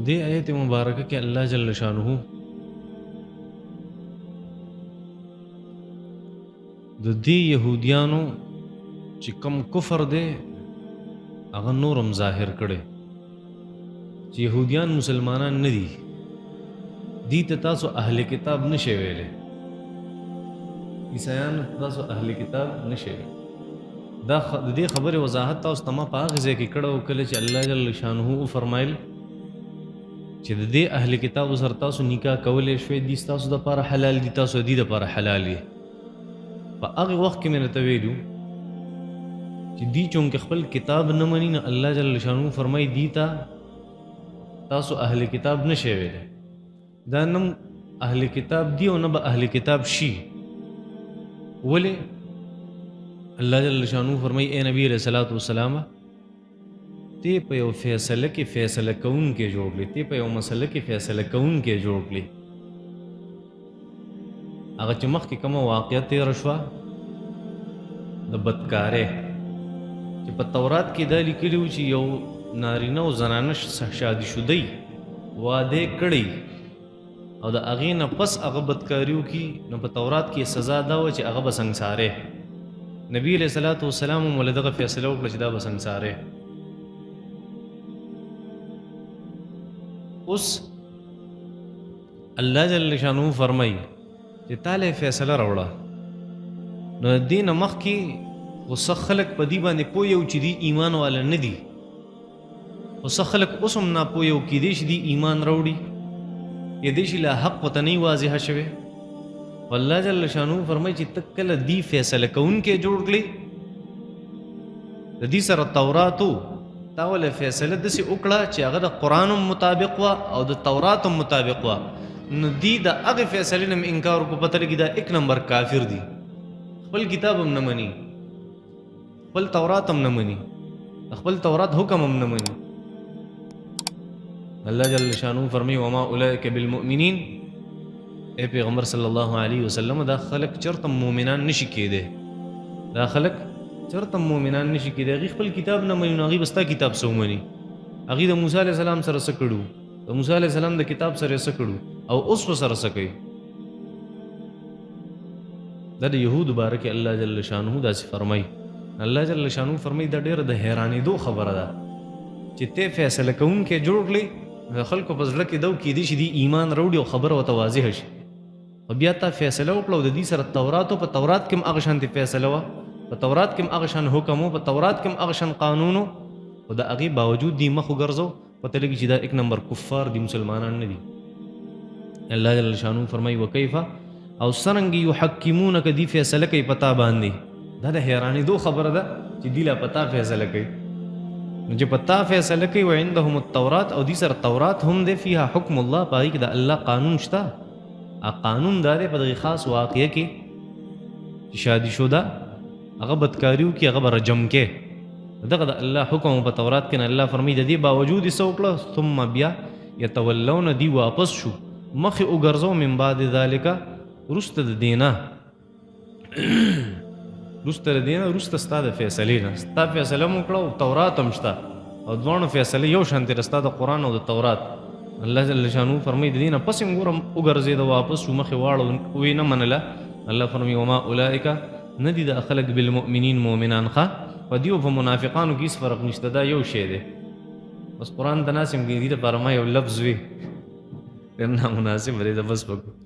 دې آیت مبارکه کې الله جل شانه د دې يهوديانو چې کوم کفر دی هغه نورم ظاهر کړي چې يهوديان مسلمانان نه دي دي ته تاسو اهل کتاب نشئ ویلې عیسایان تاسو اهل کتاب نشئ دا د دې خبره وضاحت تاسو ته ما په هغه ځای کې کړه او کله چې الله جل شانه فرمایل چې د دې اهل کتاب سره تاسو نکاح کولې شوي دي تاسو د لپاره حلال دي تاسو د دې لپاره حلال دي په هغه وخت کې مې ته ویلو چې دی چونکه خپل کتاب نه مني نه الله جل شانه فرمایي دی ته تاسو اهل کتاب نشئ ویلې دا نم اهل کتاب دی او نه به اهل کتاب شي ولې الله جل شانه فرمایي اے نبی علیہ الصلوۃ والسلام تی په یو فیصله کې فیصله کوون کې جوړ لې تی په یو مسله کې فیصله کوون کې جوړ لې هغه چې مخکې کومه واقعیت تیر شوه د بدکارۍ چې په تورات کې دا لیکلي و چې یو نارینه او زنانه شادي شدی واده کړی او د هغې نه پس هغه بدکاري وکړي نو په تورات کې سزا دا وه چې هغه به سنګسارې نبي علیہ الصلوۃ والسلام هم ولې دغه فیصله وکړه چې دا به سنګسارې اوس الله جل شانه فرمایي چې تاله فیصله راوړه نو د دې نه مخکې اوس خلک په دې باندې پوهیو چې دی ایمان والا نه دي اوس خلک اوس هم نه پوهیو کې دی چې دی ایمان راوړي یا دی چې لا حق ورته نه واضحه شوی والله جل شانه فرمایي چې ته کله دی فیصله کوونکی جوړ کړې د دې سره تورات تا ولې فیصله داسې وکړه چې هغه د قرآن هم مطابق وه او د تورات هم مطابق وه نو دی د هغې فیصلې نه انکار وکړو پته لګي دا ایک نمبر کافر دي خپل کتاب هم نه مني خپل تورات هم نه مني خپل تورات حکم هم نه مني الله جل شانه فرمایي وما اولئک بالمؤمنین اے پیغمبر صلی الله علیه وسلم دا خلق چرته مؤمنان نشي کېدی دا خلق چرته مؤمنان نشي کېدی هغې خپل کتاب نه مني نو هغې به ستا کتاب څه ومني هغې د موسی علیه السلام سره څه کړو د موسی علیه السلام د کتاب سره څه کړو او اوس ورسره څه کوي دا د یهودو باره کې الله جل شانه داسې فرمایي الله جل شانه فرمایي دا ډېره د حیرانېدو خبره ده چې ته فیصله کوونکی جوړ کړې د خلکو په زړه کې دو کېدی چې دی ایمان راوړي او خبره ورته واضحه شي خو بیا تا فیصله وکړه او د دې سره تورات په تورات کې هم هغه شانتې فیصله وه په تورات کې هم هغه شان حکم و په تورات کې هم هغه شان قانون و خو د هغې باوجود دی مخ وګرځو پته لګي چې دا ایک نمبر کفار دي مسلمانان نه دي الله جل شانه فرمایي وکیف او څرنګه یحکمونک دی فیصله کوي پتا باندې دا د حیرانېدو خبره ده چې دی لا پتا فیصله کوي نو چې پتا فیصله کوي وعندهم التورات او دې سره تورات هم دی فيها حکم الله پای کې د الله قانون شته قانون دا دی په دغه خاص واقعه کې چې شادي شوه هغه بدکاریو کې هغه به رجم کې دغه د الله حکم په تورات کې الله فرمایي د دې باوجود یې څه وکړه ثم بیا یتولون دی واپس شو مخې وګرځو من بعد ذلک وروسته د دینه وروسته ستا د فیصلې نه ستا فیصله مو وکړه او تورات هم شته او دواړو فیصلې یو شانتې ده ستا د قرآن او د تورات الله جل شانه فرمایي د دې نه پس یې ګورم وګرځېده واپس شو مخې واړو ویې نه منله الله فرمایي وما اولئک نه دي د خلق بالمؤمنین مؤمنان ښه په دیو په منافقانو کې هېڅ فرق نشته دا یو شی دی بس قرآن ته ناسم کې دې لپاره ما یو لفظ وي ډېر نامناسب دی د بس وکړو